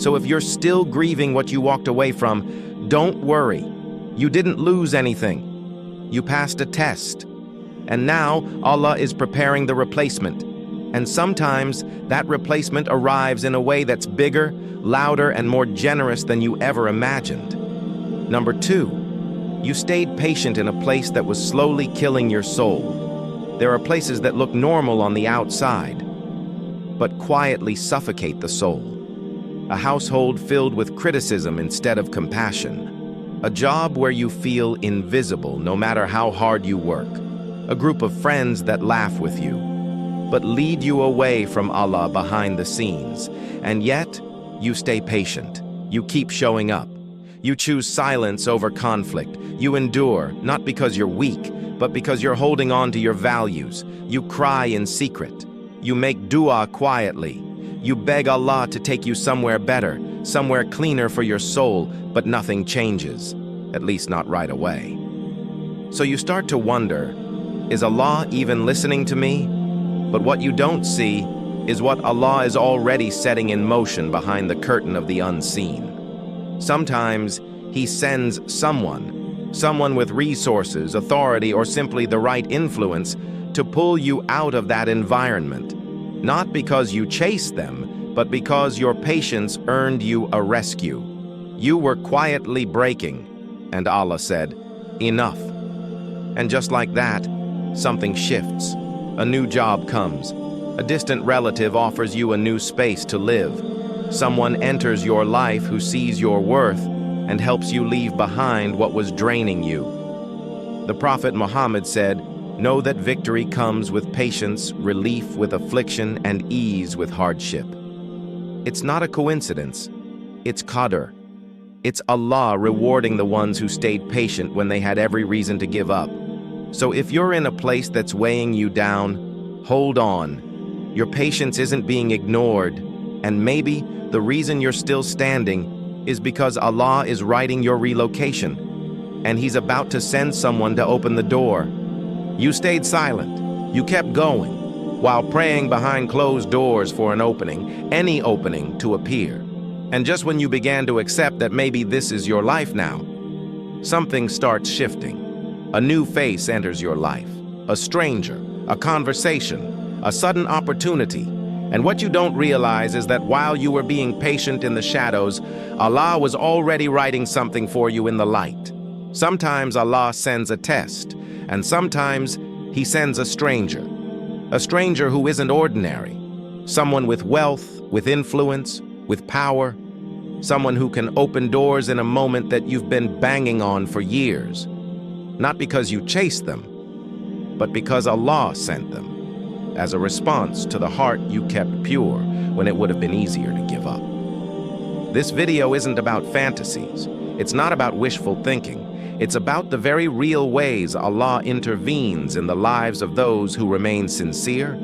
So if you're still grieving what you walked away from, don't worry. You didn't lose anything. You passed a test. And now Allah is preparing the replacement. And sometimes that replacement arrives in a way that's bigger, louder, and more generous than you ever imagined. Number 2, you stayed patient in a place that was slowly killing your soul. There are places that look normal on the outside, but quietly suffocate the soul. A household filled with criticism instead of compassion. A job where you feel invisible no matter how hard you work. A group of friends that laugh with you, but lead you away from Allah behind the scenes. And yet, you stay patient. You keep showing up. You choose silence over conflict. You endure, not because you're weak, but because you're holding on to your values. You cry in secret. You make dua quietly. You beg Allah to take you somewhere better, somewhere cleaner for your soul, but nothing changes, at least not right away. So you start to wonder, is Allah even listening to me? But what you don't see is what Allah is already setting in motion behind the curtain of the unseen. Sometimes He sends someone with resources, authority, or simply the right influence to pull you out of that environment. Not because you chased them, but because your patience earned you a rescue. You were quietly breaking, and Allah said, "Enough." And just like that, something shifts. A new job comes. A distant relative offers you a new space to live. Someone enters your life who sees your worth and helps you leave behind what was draining you. The Prophet Muhammad said, "Know that victory comes with patience, relief with affliction, and ease with hardship." It's not a coincidence. It's qadr. It's Allah rewarding the ones who stayed patient when they had every reason to give up. So if you're in a place that's weighing you down, hold on. Your patience isn't being ignored, and maybe the reason you're still standing is because Allah is writing your relocation, and He's about to send someone to open the door. You stayed silent. You kept going, while praying behind closed doors for an opening, any opening to appear. And just when you began to accept that maybe this is your life now, something starts shifting. A new face enters your life, a stranger, a conversation, a sudden opportunity. And what you don't realize is that while you were being patient in the shadows, Allah was already writing something for you in the light. Sometimes Allah sends a test, and sometimes He sends a stranger who isn't ordinary, someone with wealth, with influence, with power, someone who can open doors in a moment that you've been banging on for years. Not because you chased them, but because Allah sent them, as a response to the heart you kept pure when it would have been easier to give up. This video isn't about fantasies. It's not about wishful thinking. It's about the very real ways Allah intervenes in the lives of those who remain sincere,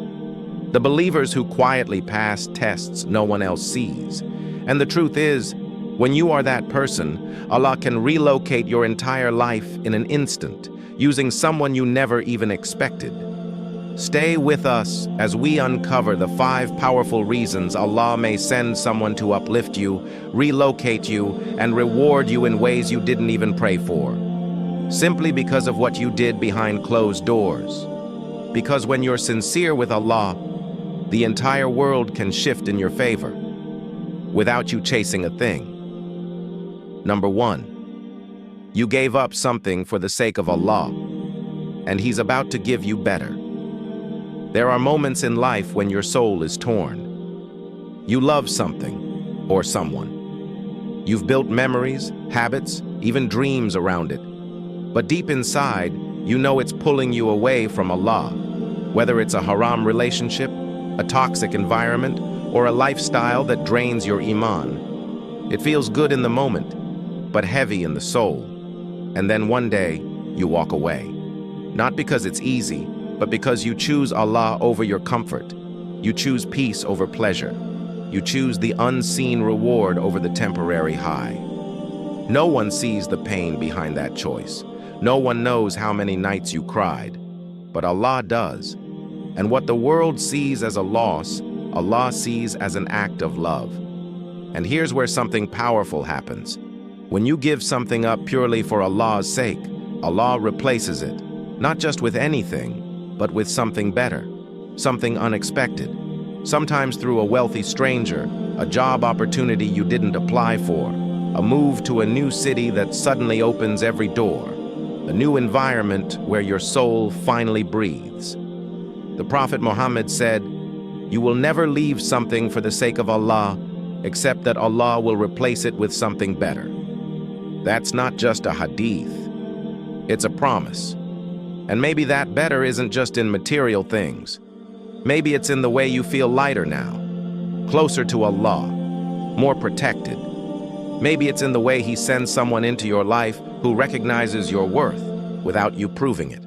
the believers who quietly pass tests no one else sees. And the truth is, when you are that person, Allah can relocate your entire life in an instant, using someone you never even expected. Stay with us as we uncover the 5 powerful reasons Allah may send someone to uplift you, relocate you, and reward you in ways you didn't even pray for. Simply because of what you did behind closed doors. Because when you're sincere with Allah, the entire world can shift in your favor, without you chasing a thing. Number 1, you gave up something for the sake of Allah, and He's about to give you better. There are moments in life when your soul is torn. You love something or someone. You've built memories, habits, even dreams around it. But deep inside, you know it's pulling you away from Allah, whether it's a haram relationship, a toxic environment, or a lifestyle that drains your iman. It feels good in the moment, but heavy in the soul. And then one day, you walk away. Not because it's easy, but because you choose Allah over your comfort. You choose peace over pleasure. You choose the unseen reward over the temporary high. No one sees the pain behind that choice. No one knows how many nights you cried, but Allah does. And what the world sees as a loss, Allah sees as an act of love. And here's where something powerful happens. When you give something up purely for Allah's sake, Allah replaces it, not just with anything, but with something better, something unexpected, sometimes through a wealthy stranger, a job opportunity you didn't apply for, a move to a new city that suddenly opens every door, a new environment where your soul finally breathes. The Prophet Muhammad said, "You will never leave something for the sake of Allah, except that Allah will replace it with something better." That's not just a hadith. It's a promise. And maybe that better isn't just in material things. Maybe it's in the way you feel lighter now, closer to Allah, more protected. Maybe it's in the way He sends someone into your life who recognizes your worth without you proving it.